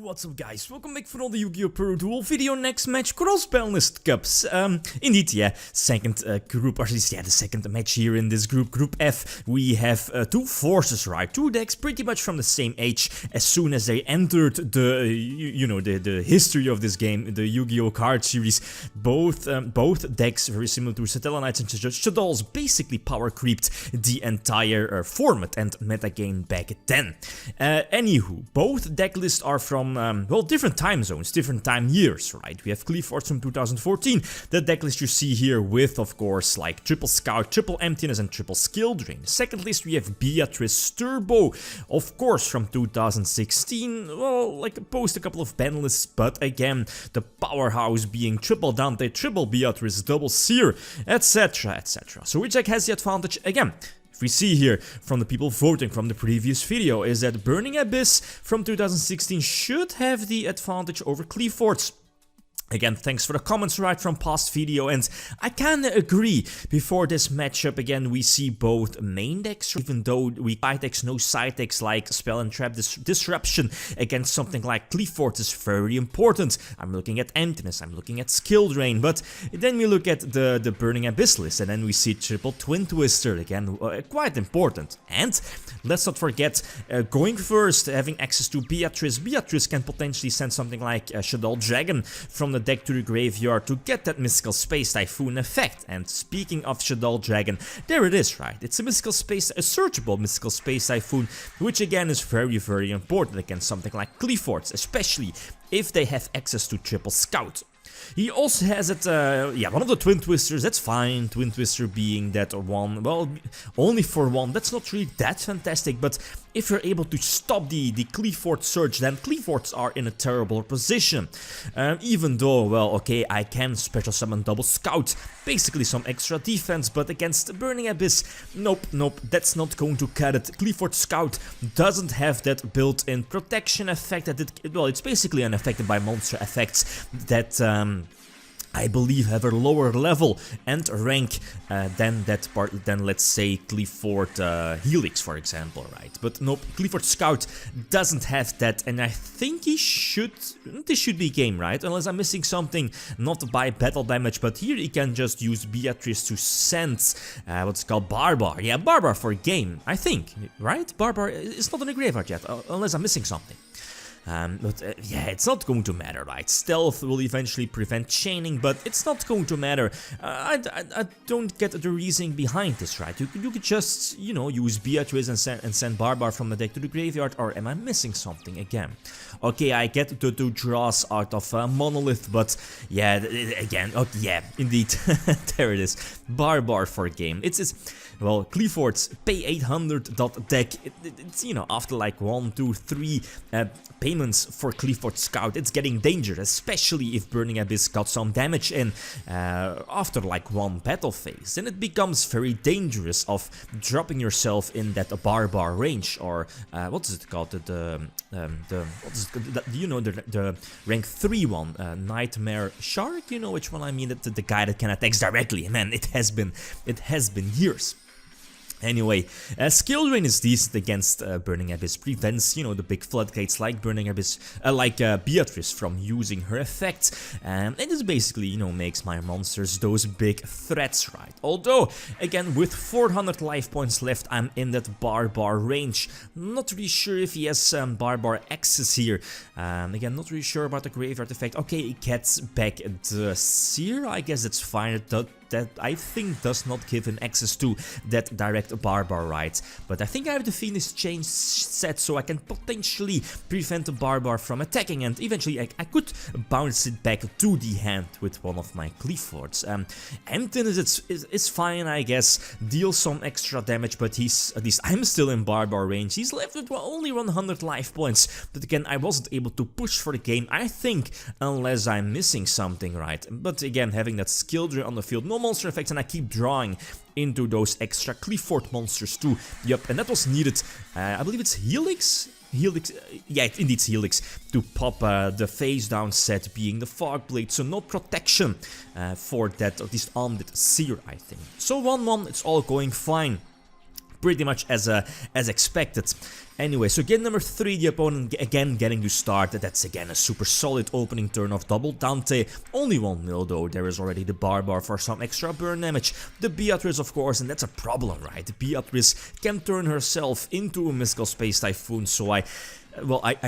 What's up guys, welcome back for another Yugioh Pro Duel video. Next match, Cross-Banlist Cups. Indeed, yeah, second group, or at least, yeah, the second match here in this group, Group F. We have two forces, right? Two decks pretty much from the same age. As soon as they entered the, the history of this game, the Yu-Gi-Oh card series, both decks, very similar to Satella Knights and Shaddolls, basically power creeped the entire format and metagame back then. Anywho, both deck lists are from, well, different time zones, different time years, right? We have Qliphort from 2014, the deck list you see here with, of course, like Triple Scout, Triple Emptiness and Triple Skill Drain. The second list we have Beatrice Turbo, of course, from 2016, well, like post a couple of ban lists, but again, the powerhouse being Triple Dante, Triple Beatrice, Double Seer, etc, etc. So which deck has the advantage? Again, we see here from the people voting from the previous video is that Burning Abyss from 2016 should have the advantage over Qliphort. Again, thanks for the comments right from past video, and I kinda agree. Before this matchup, again, we see both main decks, even though we side decks, no side decks like Spell and Trap Disruption against something like Qliphort is very important. I'm looking at Emptiness, I'm looking at Skill Drain, but then we look at the Burning Abyss list, and then we see Triple Twin Twister, again, quite important. And let's not forget, going first, having access to Beatrice. Beatrice can potentially send something like Shadow Dragon from the deck to the graveyard to get that Mystical Space Typhoon effect. And speaking of Shadow Dragon, there it is, right? It's a searchable Mystical Space Typhoon, which again is very, very important against something like Qliphort, especially if they have access to Triple Scout. He also has it, yeah, one of the Twin Twisters, that's fine. Twin Twister being that one, well, only for one, that's not really that fantastic, but if you're able to stop the Qliphort surge, then Qliphorts are in a terrible position. Even though, well, okay, I can special summon Double Scout, basically some extra defense, but against Burning Abyss, nope, that's not going to cut it. Qliphort Scout doesn't have that built-in protection effect that well, it's basically unaffected by monster effects that, I believe have a lower level and rank than let's say Qliphort Helix, for example, right? But nope, Qliphort Scout doesn't have that, and I think this should be game, right? Unless I'm missing something, not by battle damage, but here he can just use Beatrice to send what's called Barbar. Yeah, Barbar for game, I think, right? Barbar is not in the graveyard yet, unless I'm missing something. But yeah, it's not going to matter, right? Stealth will eventually prevent chaining, but it's not going to matter. I don't get the reasoning behind this, right? You could just, you know, use Beatrice and send Barbar from the deck to the graveyard, or am I missing something again? Okay, I get the two draws out of Monolith, but yeah, again, okay, yeah, indeed, there it is. Barbar for game. It's well, Qliphort's pay 800 deck, it's, you know, after like 1, 2, 3 payments for Qliphort Scout, it's getting dangerous, especially if Burning Abyss got some damage in after like one battle phase. Then it becomes very dangerous of dropping yourself in that Barbar range, or what is it called? The rank 3 one, Nightmare Shark. You know which one I mean? The guy that can attack directly. Man, it has been years. Anyway, Skill Drain is decent against Burning Abyss, prevents, you know, the big floodgates like Burning Abyss, like Beatrice from using her effects, and this basically, you know, makes my monsters those big threats, right? Although, again, with 400 life points left, I'm in that Barbar range. Not really sure if he has Barbar access here. Again, not really sure about the graveyard effect. Okay, he gets back the Seer, I guess that's fine. That I think does not give him access to that direct Barbar, right? But I think I have the Phoenix Chain set, so I can potentially prevent the Barbar from attacking, and eventually I could bounce it back to the hand with one of my Qliphorts. Emptiness is fine, I guess, deals some extra damage, but he's, at least I'm still in Barbar range. He's left with only 100 life points, but again, I wasn't able to push for the game, I think, unless I'm missing something, right? But again, having that Skill Drain on the field, no monster effects, and I keep drawing into those extra Qliphort monsters too. Yup, and that was needed. I believe it's Helix? Yeah, indeed it's Helix, to pop the face down set being the Fog Blade, so no protection for that, at least on that Seer, I think. So 1-1, it's all going fine. Pretty much as expected. Anyway, so game number 3, the opponent again getting to start. That's again a super solid opening turn of double Dante. Only 1 mil though, there is already the Barbar for some extra burn damage. The Beatrice of course, and that's a problem, right? The Beatrice can turn herself into a Mystical Space Typhoon, so I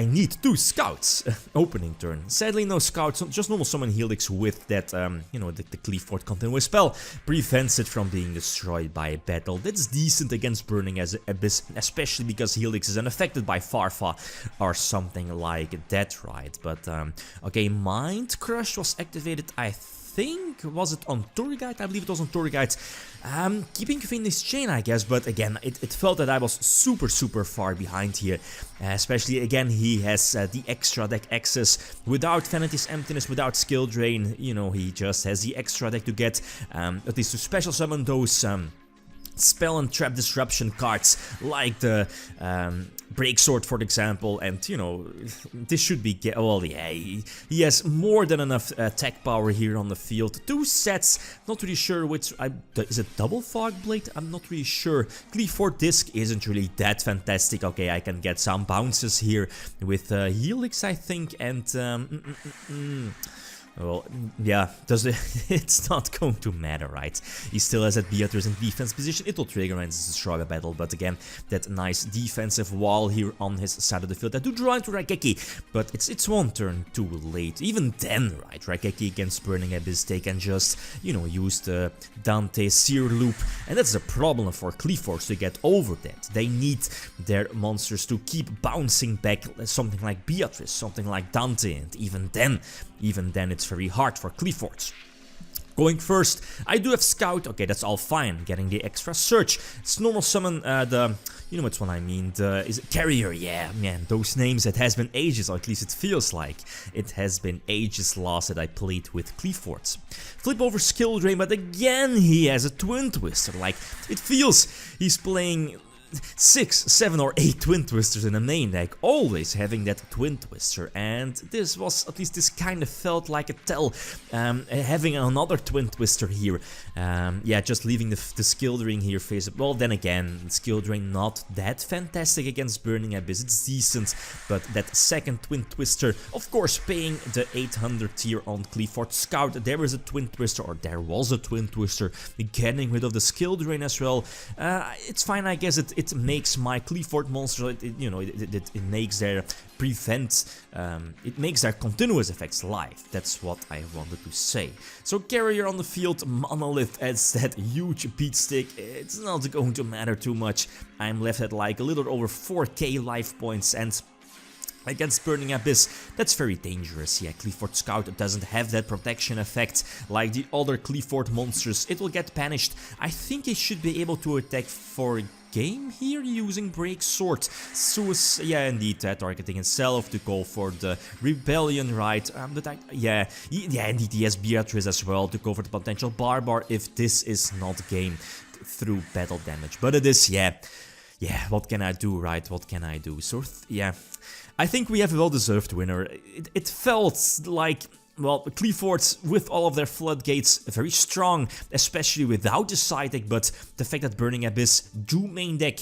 need 2 scouts opening turn. Sadly no scouts, just normal summon Helix with that, you know, the Qliphort continuous spell prevents it from being destroyed by a battle. That's decent against Burning Abyss, especially because Helix is unaffected by Farfa or something like that, right? But, okay, Mind Crush was activated, I think, was it on Tour Guide? I believe it was on Tour Guide. Keeping Fiendish Chain, I guess, but again, it felt that I was super far behind here. Especially, again, he has the extra deck access without Vanity's Emptiness, without Skill Drain. You know, he just has the extra deck to get, at least to special summon those spell and trap disruption cards, like the Break Sword, for example, and you know, this should be, well, yeah, he has more than enough attack power here on the field. 2 sets, not really sure which, is it double Fog Blade? I'm not really sure. Qliphort Disc isn't really that fantastic. Okay, I can get some bounces here with Helix, I think, and well, yeah, it's not going to matter, right? He still has that Beatrice in defense position. It will trigger when it's a stronger battle, but again, that nice defensive wall here on his side of the field. I do draw into Raigeki, but it's 1 turn too late. Even then, right, Raigeki against Burning Abyss, they can just, you know, use the Dante Seer Loop, and that's the problem for Qliphort to get over that. They need their monsters to keep bouncing back, something like Beatrice, something like Dante, and even then it's very hard for Qliphort. Going first, I do have Scout, okay, that's all fine, getting the extra search. It's normal summon, you know which one I mean, is it Carrier? Yeah, man, those names, it has been ages, or at least it feels like it has been ages last that I played with Qliphort. Flip over Skill Drain, but again he has a Twin Twister, like, it feels he's playing 6, 7 or 8 Twin Twisters in a main deck, always having that Twin Twister, and this was, at least this kind of felt like a tell, having another Twin Twister here. Yeah, just leaving the Skill Drain here face up. Well, then again, Skill Drain not that fantastic against Burning Abyss, it's decent, but that second Twin Twister, of course, paying the 800 tier on Qliphort Scout, there is a Twin Twister, or there was a Twin Twister, getting rid of the Skill Drain as well. It's fine, I guess. It makes my Qliphort monster, you know, it makes their it makes their continuous effects live. That's what I wanted to say. So Carrier on the field, Monolith as that huge beat stick, it's not going to matter too much. I'm left at like a little over 4k life points, and against Burning Abyss, that's very dangerous. Yeah, Qliphort Scout doesn't have that protection effect like the other Qliphort monsters. It will get punished. I think he should be able to attack for game here using Break Sword. Yeah, indeed, targeting himself to go for the Rebellion, right? Yeah, indeed, he has Beatrice as well to go for the potential Barbar if this is not game through battle damage. But it is, yeah, what can I do, right? What can I do? So, yeah, I think we have a well-deserved winner. It felt like, well, Qliphort, with all of their floodgates, very strong, especially without the side deck, but the fact that Burning Abyss do main deck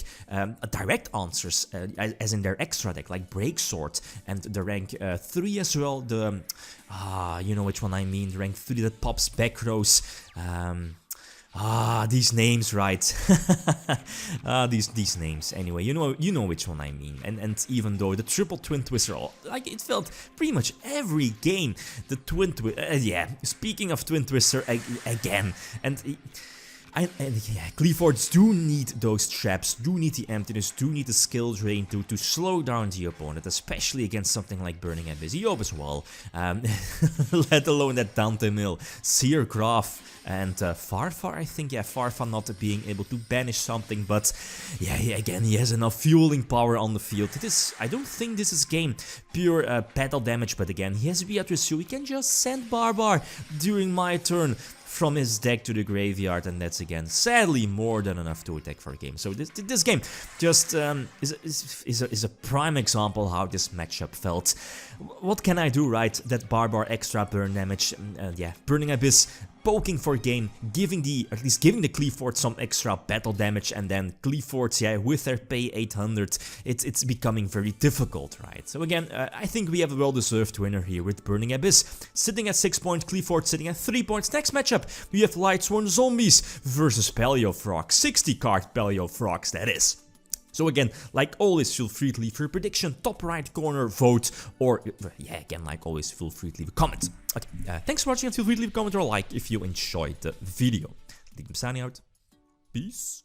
direct answers, as in their extra deck, like Break Sword, and the rank 3 as well, the, you know which one I mean, the rank 3 that pops back rows, these names, right? These names. Anyway, you know which one I mean. And even though the triple Twin Twister, like, it felt pretty much every game the Twin Twister. Yeah, speaking of Twin Twister again, and yeah, Qliphort do need those traps, do need the emptiness, do need the skill drain to slow down the opponent, especially against something like Burning Abyss. Yugioh as well, let alone that Dante Mill, Seer Graph, and Farfa, I think. Yeah, Farfa not being able to banish something, but yeah, again, he has enough fueling power on the field. I don't think this is game pure battle damage, but again, he has Beatrice, so he can just send Barbar during my turn from his deck to the graveyard, and that's again sadly more than enough to attack for a game. So this game just is a prime example how this matchup felt. what can I do, right? That Barbar extra burn damage, yeah, Burning Abyss, poking for gain, at least giving the Qliphort some extra battle damage, and then Qliphort, yeah, with their pay 800, it's becoming very difficult, right? So again, I think we have a well-deserved winner here with Burning Abyss, sitting at 6 points, Qliphort sitting at 3 points. Next matchup, we have Lightsworn Zombies versus Paleofrogs, 60 card Paleofrogs, that is. So again, like always, feel free to leave your prediction, top right corner, vote, or yeah, again, like always, feel free to leave a comment. Okay, thanks for watching, and feel free to leave a comment or a like if you enjoyed the video. I'm signing out. Peace.